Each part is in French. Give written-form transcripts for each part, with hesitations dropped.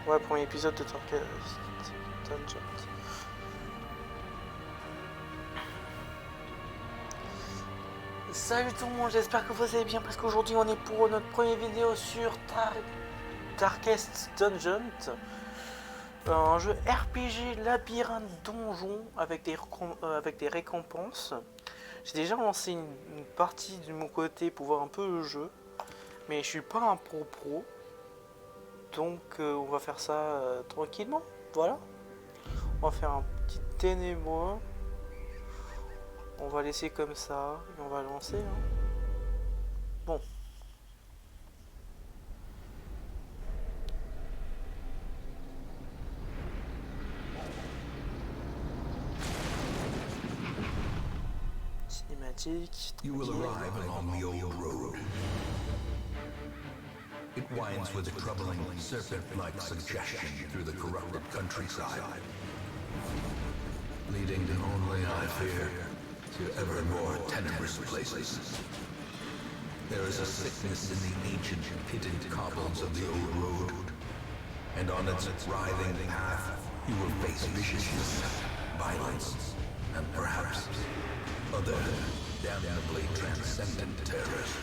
Ouais, premier épisode de Darkest Dungeon. Salut tout le monde, j'espère que vous allez bien parce qu'aujourd'hui on est pour notre première vidéo sur Darkest Dungeon. Un jeu RPG labyrinthe donjon avec des récompenses. J'ai déjà lancé une partie de mon côté pour voir un peu le jeu, mais je suis pas un pro. Donc on va faire ça tranquillement, voilà. On va faire un petit ténébreux. On va laisser comme ça et on va lancer. Hein. Bon. Cinématique. You will arrive along the old road. It winds with a troubling, serpent-like suggestion through the corrupted countryside, leading to only, I fear, to ever more tenebrous places. There is a sickness in the ancient, pitted cobbles of the old road, and on its writhing path, you will face viciousness, violence, and perhaps other damnably transcendent terrors.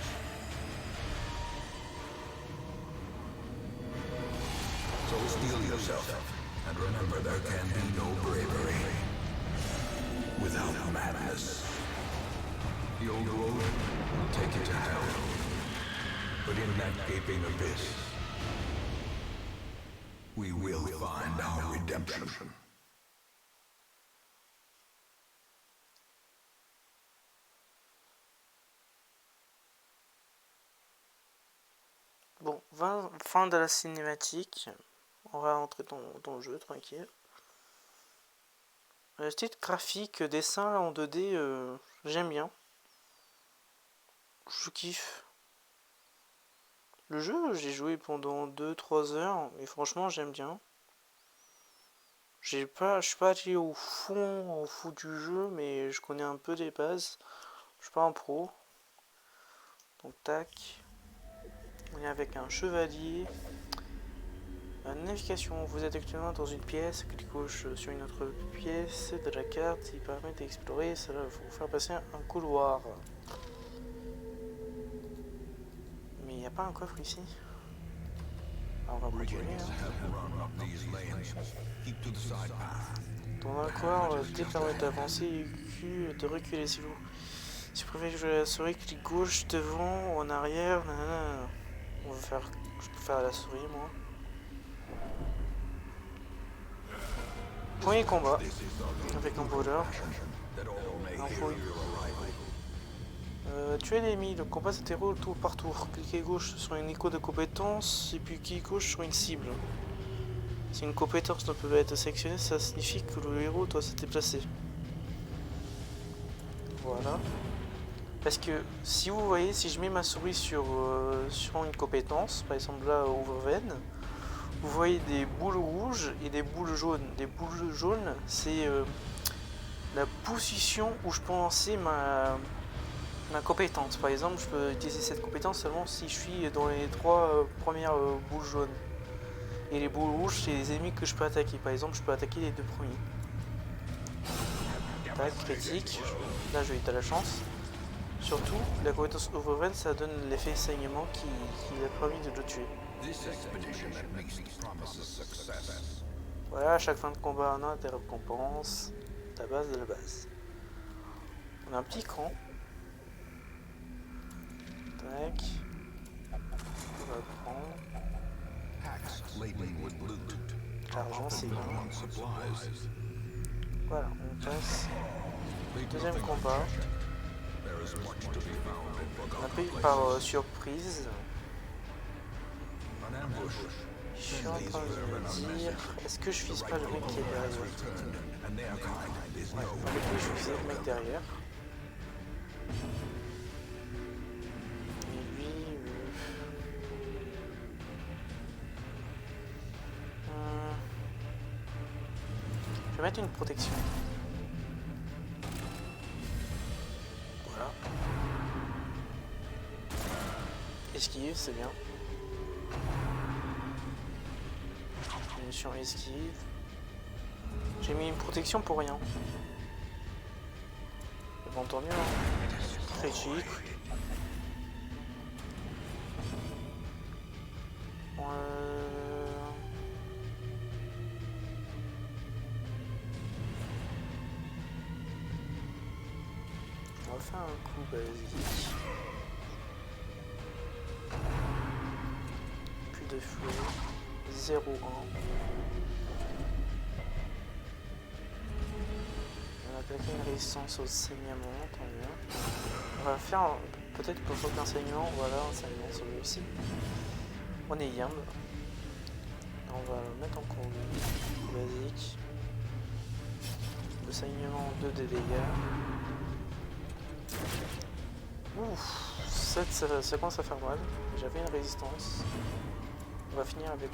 So steel yourself, and remember there can be no bravery without madness. The old road will take you to hell, but in that gaping abyss, we will find our redemption. Bon, fin de la cinématique. On va entrer dans le jeu, tranquille. Le style graphique, dessin là, en 2D, j'aime bien. Je kiffe. Le jeu, j'ai joué pendant 2-3 heures, et franchement, j'aime bien. Je suis pas allé au fond du jeu, mais je connais un peu les bases. Je suis pas un pro. Donc, tac. On est avec un chevalier. Navigation, vous êtes actuellement dans une pièce, cliquez gauche sur une autre pièce de la carte qui permet d'explorer, cela va vous faire passer un couloir. Mais il n'y a pas un coffre ici. Alors on va continuer. Dans un couloir, D permet d'avancer et Q de reculer si vous. Si vous préférez jouer à la souris, clique gauche devant ou en arrière. Nanana. On va faire. Je peux faire à la souris moi. Premier combat avec un voleur. Un fouille. Tuer l'ennemi, le combat se déroule tour par tour. Cliquez gauche sur une icône de compétence et puis cliquez gauche sur une cible. Si une compétence ne peut pas être sélectionnée, ça signifie que le héros doit se déplacer. Voilà. Parce que si vous voyez, si je mets ma souris sur une compétence, par exemple là, Overven, vous voyez des boules rouges et des boules jaunes. Les boules jaunes, c'est la position où je peux lancer ma compétence. Par exemple, je peux utiliser cette compétence seulement si je suis dans les 3 premières boules jaunes. Et les boules rouges, c'est les ennemis que je peux attaquer. Par exemple, je peux attaquer les 2 premiers. Tac, critique. Là, je vais être à la chance. Surtout, la compétence Overrun, ça donne l'effet saignement qui a permis de le tuer. Voilà, à chaque fin de combat, on a des récompenses. La base de la base. On a un petit cran. Tac. On va prendre. L'argent, c'est bien. Voilà, on passe. Deuxième combat. Un peu par surprise. Je suis en train de me dire, est-ce que je vise pas le mec qui est derrière? Ouais, avec lui je visais le mec derrière. Et lui... je vais mettre une protection. Voilà. Esquive, c'est bien. mission esquive. J'ai mis une protection pour rien. Mais bon, tant mieux. Hein. Critique. On va faire un coup basique. Plus de feu. 0-1. On va attaquer une résistance au saignement, tant mieux. On va faire peut-être pour faute d'enseignement, voilà, enseignement celui aussi. On est Yamb. On va le mettre en cours basique. Le saignement 2 des dégâts. Ouf, 7 ça commence à faire mal. J'avais une résistance. On va finir avec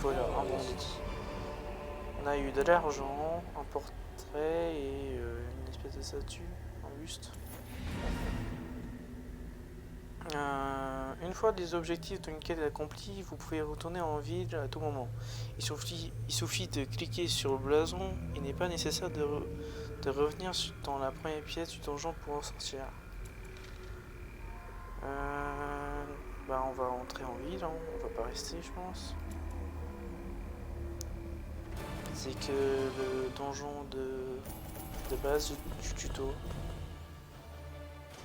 voilà, un bandit. On a eu de l'argent, un portrait et une espèce de statue, un buste. Une fois les objectifs d'une quête accomplis, vous pouvez retourner en ville à tout moment. Il suffit de cliquer sur le blason. Il n'est pas nécessaire de revenir dans la première pièce du donjon pour en sortir. Bah on va entrer en ville, hein. On va pas rester je pense. C'est que le donjon de base du tuto.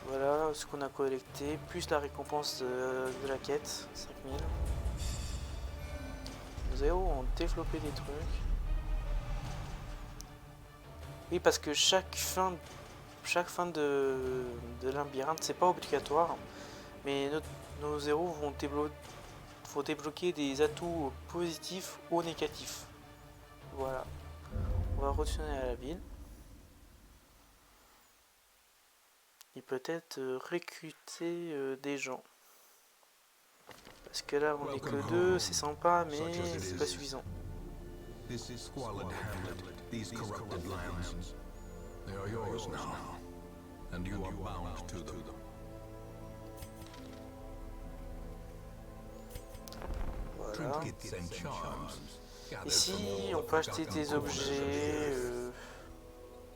Voilà ce qu'on a collecté, plus la récompense de la quête, 5000. Nous allons développer des trucs. Oui, parce que chaque fin de labyrinthe, c'est pas obligatoire, mais nos héros vont débloquer des atouts positifs ou négatifs. Voilà. On va retourner à la ville. Et peut-être recruter des gens. Parce que là on est que 2, c'est sympa, mais c'est pas suffisant. This is squalid hamlet, these corrupted lands. They are yours now, and you are bound to them. Voilà. Ici, on peut acheter des objets,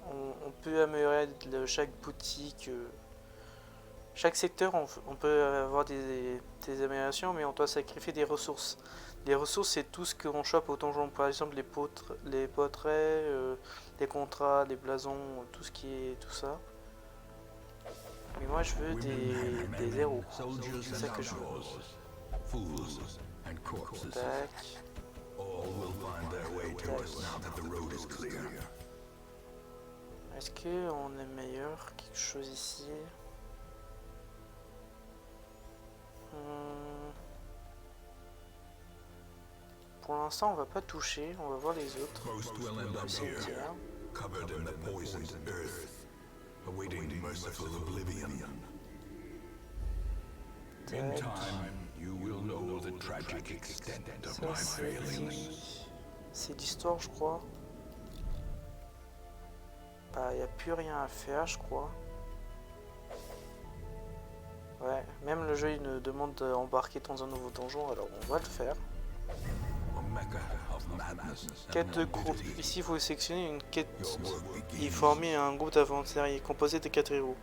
on peut améliorer chaque boutique. Chaque secteur, on peut avoir des améliorations, mais on doit sacrifier des ressources. Les ressources, c'est tout ce qu'on chope au donjon. Par exemple, les portraits, les contrats, les blasons, tout ce qui est tout ça. Mais moi, je veux des héros. C'est ça que je veux. Tac. Est-ce qu'on est meilleur quelque chose ici? Pour l'instant, on va pas toucher, on va voir les autres. Le cimetière. C'est l'histoire, je crois. Bah, il n'y a plus rien à faire, je crois. Ouais, même le jeu il nous demande d'embarquer dans un nouveau donjon, alors on va le faire. Quête de groupe. Ici, il faut sélectionner une quête et former un groupe d'aventuriers composé de 4 héros.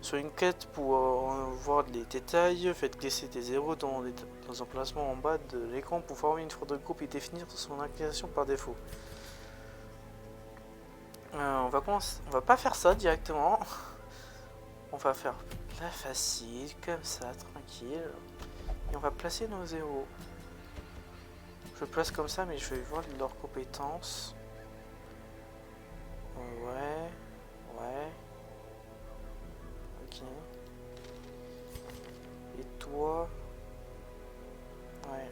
Sur une quête, pour voir les détails, faites glisser des héros dans un emplacement en bas de l'écran pour former une photo de groupe et définir son inclination par défaut. On va pas faire ça directement. On va faire la facile, comme ça, tranquille. Et on va placer nos héros. Je place comme ça, mais je vais voir leurs compétences. Ouais. Ok. Et toi... Ouais.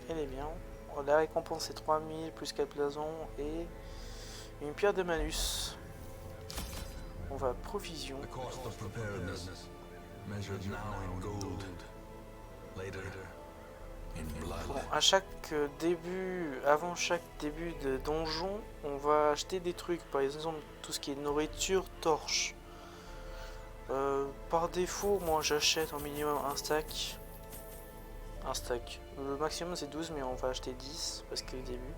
Elle est bien. La récompense est 3000 plus 4 blasons et une pierre de malus. On va provision. Bon, à chaque début, avant chaque début de donjon, on va acheter des trucs. Par exemple, tout ce qui est nourriture, torche. Par défaut, moi j'achète un minimum un un stack. Le maximum c'est 12 mais on va acheter 10 parce que le début.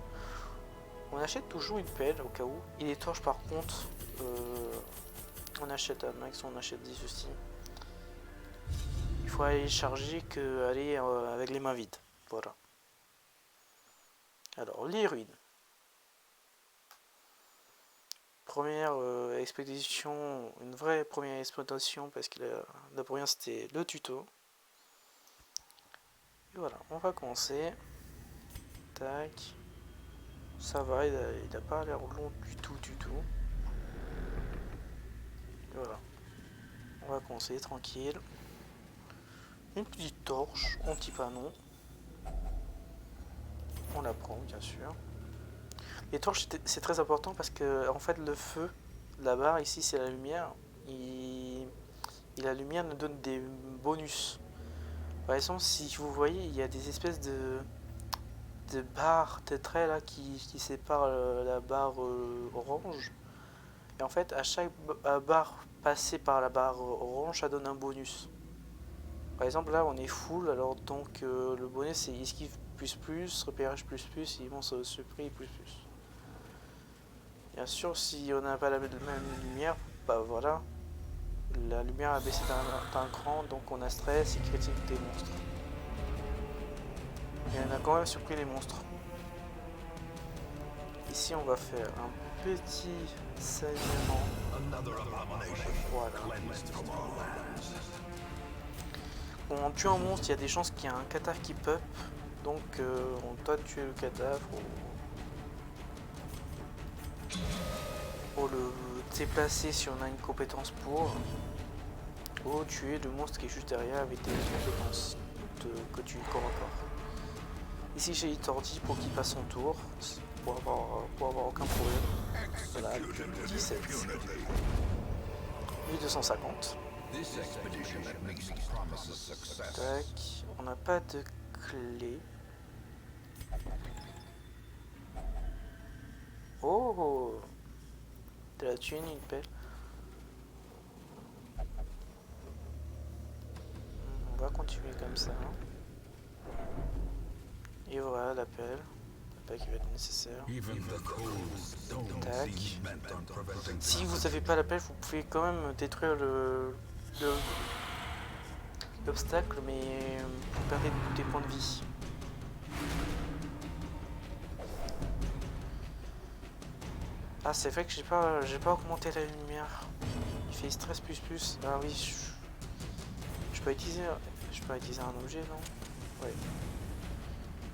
On achète toujours une pelle au cas où. Et les torches par contre, on achète un max, on achète 10 aussi. Il faut aller charger que aller avec les mains vides. Voilà. Alors les ruines. Première expédition, une vraie première exploitation parce que la première c'était le tuto. Et voilà, on va commencer. Tac. Ça va, il a pas l'air long du tout. Et voilà. On va commencer tranquille. Une petite torche, anti-panon. On la prend bien sûr. Les torches c'est très important parce que en fait le feu, la barre ici c'est la lumière. Et la lumière nous donne des bonus. Par exemple si vous voyez il y a des espèces de barres, de traits là qui séparent la barre orange. Et en fait à chaque barre passée par la barre orange ça donne un bonus. Par exemple là on est full alors donc le bonus c'est esquive plus, repérage plus, et bon ça se prix plus. Bien sûr si on n'a pas la même lumière, bah voilà, la lumière a baissé d'un cran donc on a stress et critique des monstres. Et on a quand même surpris les monstres. Ici on va faire un petit saignement. Voilà. Bon, en tuant un monstre, il y a des chances qu'il y ait un cadavre qui pop. Donc on doit tuer le cadavre pour le déplacer si on a une compétence pour. Ou tuer le monstre qui est juste derrière avec des compétences que tu corps à corps. Ici j'ai Itordi pour qu'il passe son tour. Pour avoir aucun problème. Voilà, 17. 1250. Tac, on n'a pas de clé. Oh, de la thune, une pelle. On va continuer comme ça. Et voilà la pelle. La pelle qui va être nécessaire. Tac. Si vous n'avez pas la pelle, vous pouvez quand même détruire l'obstacle, mais vous perdez des points de vie. Ah, c'est vrai que j'ai pas augmenté la lumière. Il fait stress plus. Ah oui, je peux utiliser un objet, non? Ouais.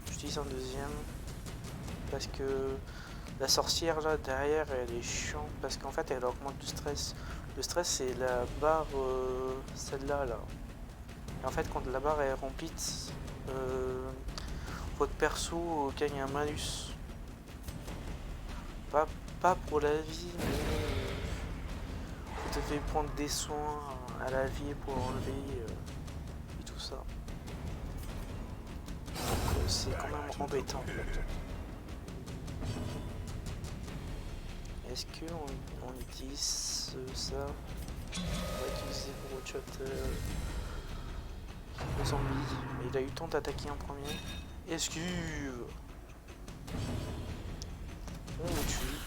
J'utilise un deuxième parce que la sorcière là derrière elle est chiante parce qu'en fait elle augmente du stress. Le stress c'est la barre celle-là là. Et en fait quand la barre est remplie, votre perso gagne un malus. Pas pour la vie, mais vous devez prendre des soins à la vie pour enlever et tout ça. Donc c'est quand même embêtant. Est-ce qu'on utilise ça? On va utiliser pour autre chose le zombie. Mais il a eu le temps d'attaquer en premier. Esquive. On le tue.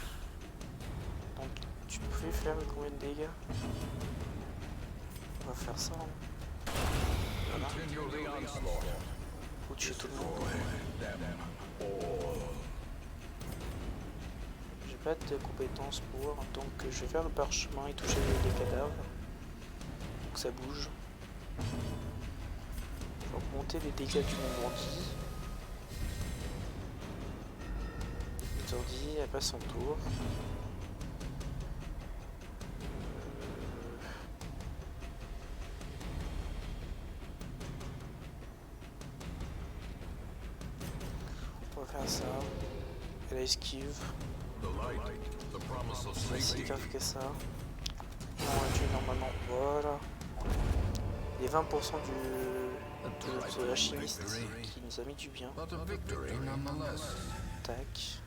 Donc tu peux faire combien de dégâts? On va faire ça. Hein. Voilà. Faut tuer tout le monde. J'ai pas de compétences pour, donc je vais faire le parchemin et toucher les cadavres. Donc ça bouge. Je vais augmenter les dégâts du bandit. Itordi, elle passe son tour. On va faire ça. Elle esquive. C'est si grave que ça. On va tuer normalement. Voilà. Les 20% de la chimiste qui nous a mis du bien. Tac.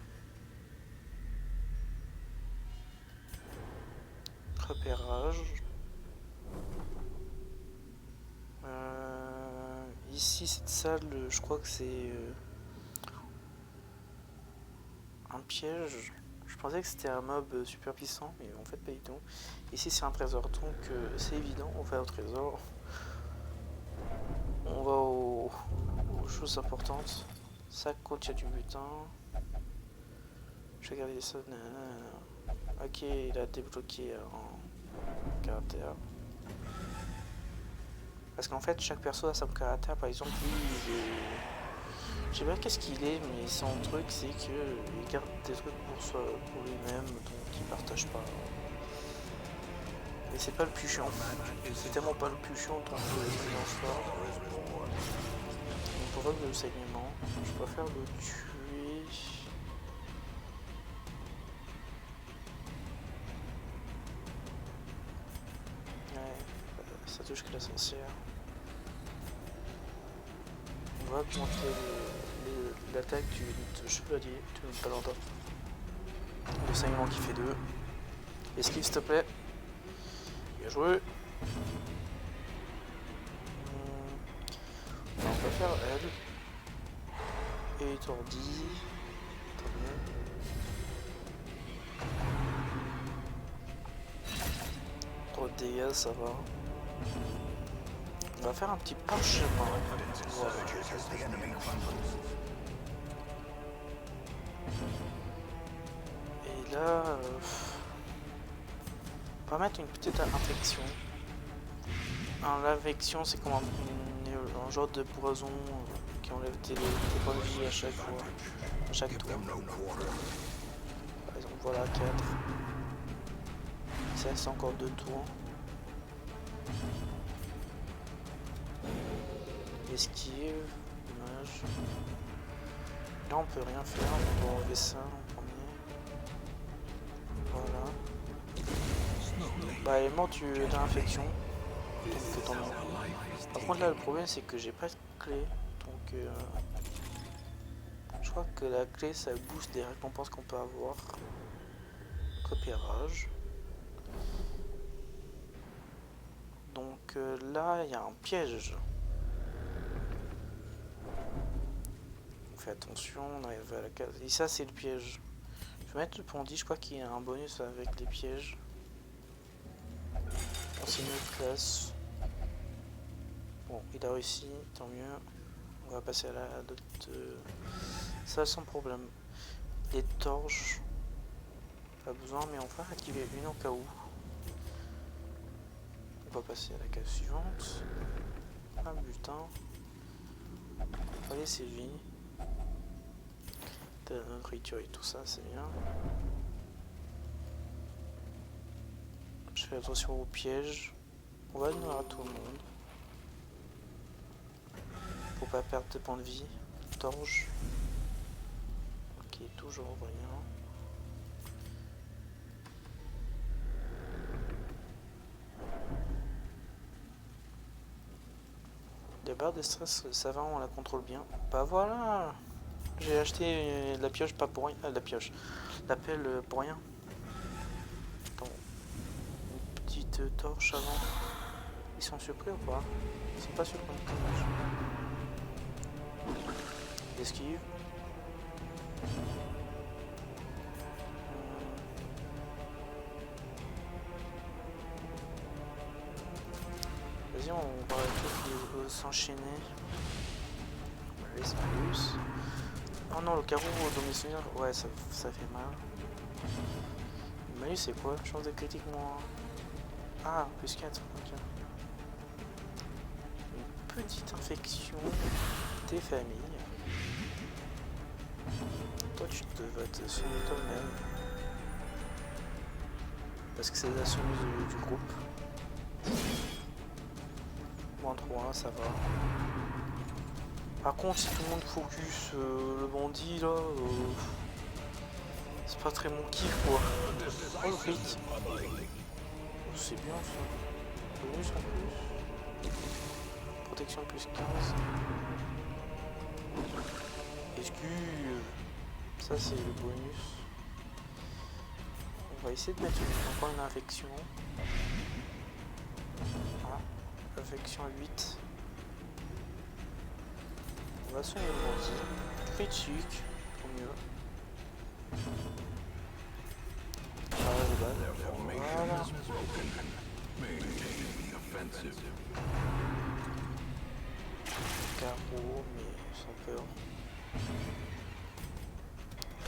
Repérage. ici, cette salle, je crois que c'est un piège. Je pensais que c'était un mob super puissant, mais en fait pas du tout. Ici c'est un trésor, donc c'est évident, on va au trésor. On va aux choses importantes. Ça contient du butin. Je vais regarder ça. Ok, il a débloqué un caractère. Parce qu'en fait, chaque perso a son caractère. Par exemple, lui, il est... je sais pas qu'est-ce qu'il est, mais son truc, c'est qu'il garde des trucs pour lui-même, donc il partage pas. Et c'est pas le plus chiant. C'est tellement pas le plus chiant, donc on pourrait le saignement. Je préfère le tuer. Ouais, ça touche que la sorcière. On va augmenter l'attaque du chevalier, du paladin. Le saignement qui fait 2. Esquive s'il te plaît. Bien joué. On va faire elle. Et étourdi. Très bien. Trop de dégâts, ça va. On va faire un petit parchemin. Voilà. Et là, on va mettre une petite infection. Alors, l'infection, c'est comme un genre de poison qui enlève tes points de vie à chaque fois, à chaque tour. Par exemple, voilà 4. Ça, c'est encore 2 tours. Esquive, dommage. Là, on peut rien faire, on doit enlever ça en premier. Voilà. Bah, elle est morte de l'infection. Donc, tant mieux. Par contre, là, le problème, c'est que j'ai pas de clé. Donc, je crois que la clé, ça booste des récompenses qu'on peut avoir. Repérage. Donc, là, il y a un piège. On fait attention, on arrive à la case. Et ça, c'est le piège. Je vais mettre le bandit, je crois qu'il y a un bonus avec les pièges. On s'est mis de classe. Bon, il a réussi, tant mieux. On va passer à la dot. Ça sans problème. Les torches. Pas besoin, mais on va activer une au cas où. On va passer à la case suivante. Un butin. Allez, c'est vie. Nourriture et tout ça, c'est bien. Je fais attention aux pièges. On va nourrir à tout le monde. Pour pas perdre de points de vie. Torche. Ok, toujours rien. La barre de stress, ça va, on la contrôle bien. Bah voilà. J'ai acheté la pioche pas pour rien. La pioche. La pelle pour rien. Attends. Une petite torche avant. Ils sont surpris ou pas? Ils sont pas surpris. Esquive. Vas-y, on va tous s'enchaîner. Laisse plus. Oh non, le carreau domiciliaire, ouais, ça fait mal. Le malus, c'est quoi? Chance de critique moins. Ah, plus 4, ok. Une petite infection des familles. Toi, tu vas te soigner toi-même. Parce que c'est la soumise du groupe. Moins 3, ça va. Par contre, si tout le monde focus le bandit là, c'est pas très mon kiff quoi. Oh le crit. Oh, c'est bien ça. Bonus en plus. Protection plus 15. Esquive. Ça c'est le bonus. On va essayer de mettre encore une infection. Ah, infection 8. On va soigner le bandit. Critique, tant mieux. Charge de balle. Voilà. Carreau, mais sans peur.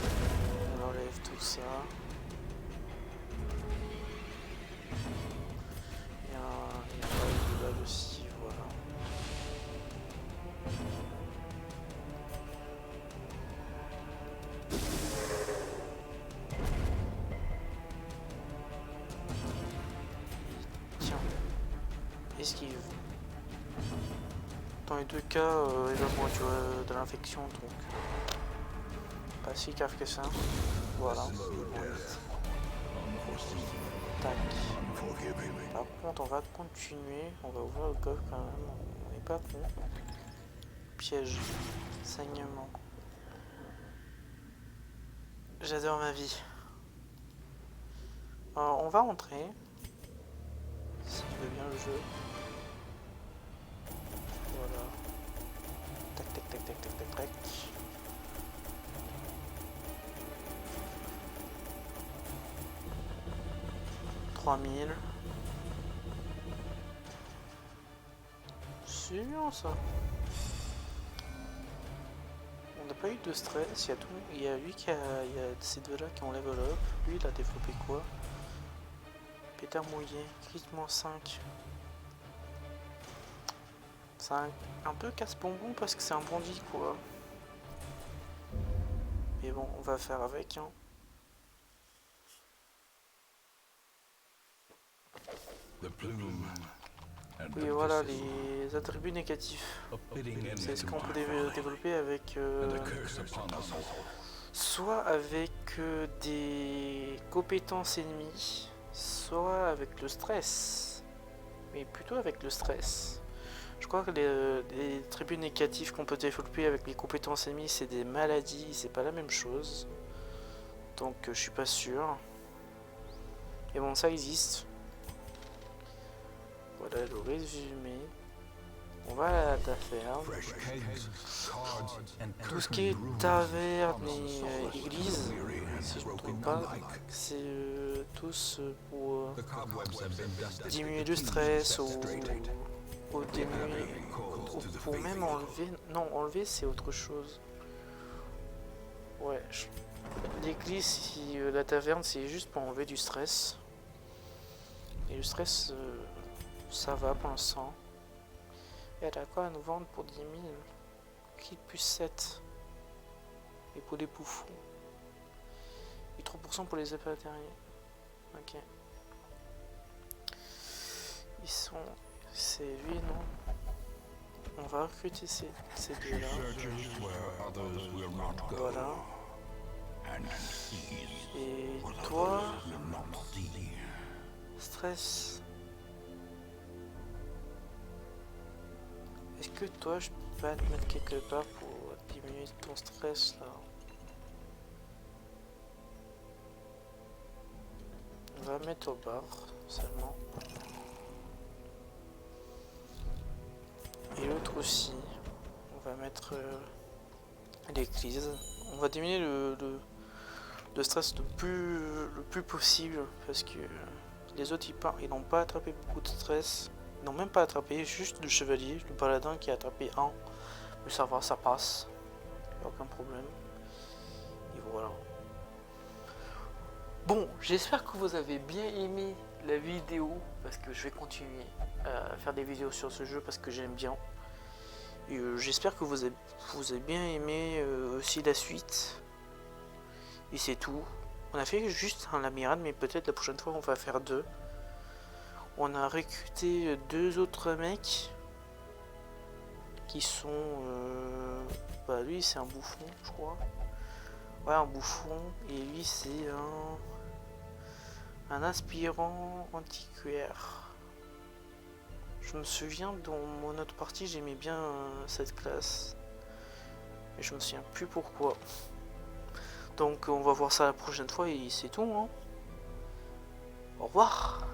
On enlève tout ça. Il y a un bail de balle aussi, voilà. Tiens, esquive. Dans les deux cas, également de l'infection, donc pas si grave que ça. Voilà. Tac. Par contre, on va continuer. On va ouvrir le coffre quand même. On n'est pas con. Piège. Saignement. J'adore ma vie. On va entrer. Si tu veux bien le jeu. Voilà. Tac, tac, tac, tac, tac, tac, tac. C'est bien ça. On n'a pas eu de stress, il y a lui qui a. Il y a ces deux-là qui ont level up. Lui il a développé quoi? Pétard mouillé, crit -5. C'est un peu casse-bonbon parce que c'est un bandit quoi. Mais bon, on va faire avec hein. Oui voilà les attributs négatifs. C'est ce qu'on peut développer avec soit avec des compétences ennemies, soit avec le stress. Mais plutôt avec le stress. Je crois que les attributs négatifs qu'on peut développer avec les compétences ennemies c'est des maladies, c'est pas la même chose. Donc je suis pas sûr. Et bon ça existe. Voilà le résumé. On va à la taverne. Tout ce qui est taverne et église, si je ne me trompe pas, c'est tous pour diminuer le stress ou diminuer, ou pour même enlever. Non, enlever c'est autre chose. Ouais, l'église, la taverne c'est juste pour enlever du stress. Et le stress, ça va pour l'instant. Et elle a quoi à nous vendre pour 10 000? Kit plus 7. Et pour les bouffons. Et 3% pour les épées derrière. Ok. Ils sont. C'est lui, non? On va recruter ces deux-là. Voilà. Et toi. Stress. Est-ce que toi je peux pas te mettre quelque part pour diminuer ton stress là? On va mettre au bar seulement. Et l'autre aussi. On va mettre l'église. On va diminuer le stress le plus possible parce que les autres ils n'ont pas attrapé beaucoup de stress. Ils n'ont même pas attrapé, juste le chevalier, le paladin qui a attrapé un. Mais ça va, ça passe. Y'a aucun problème. Et voilà. Bon, j'espère que vous avez bien aimé la vidéo. Parce que je vais continuer à faire des vidéos sur ce jeu parce que j'aime bien. Et j'espère que vous avez bien aimé aussi la suite. Et c'est tout. On a fait juste un labyrinthe, mais peut-être la prochaine fois on va faire 2. On a recruté 2 autres mecs qui sont bah lui c'est un bouffon je crois. Ouais un bouffon et lui c'est un aspirant antiquaire. Je me souviens dans mon autre partie j'aimais bien cette classe. Mais je me souviens plus pourquoi. Donc on va voir ça la prochaine fois et c'est tout hein. Au revoir.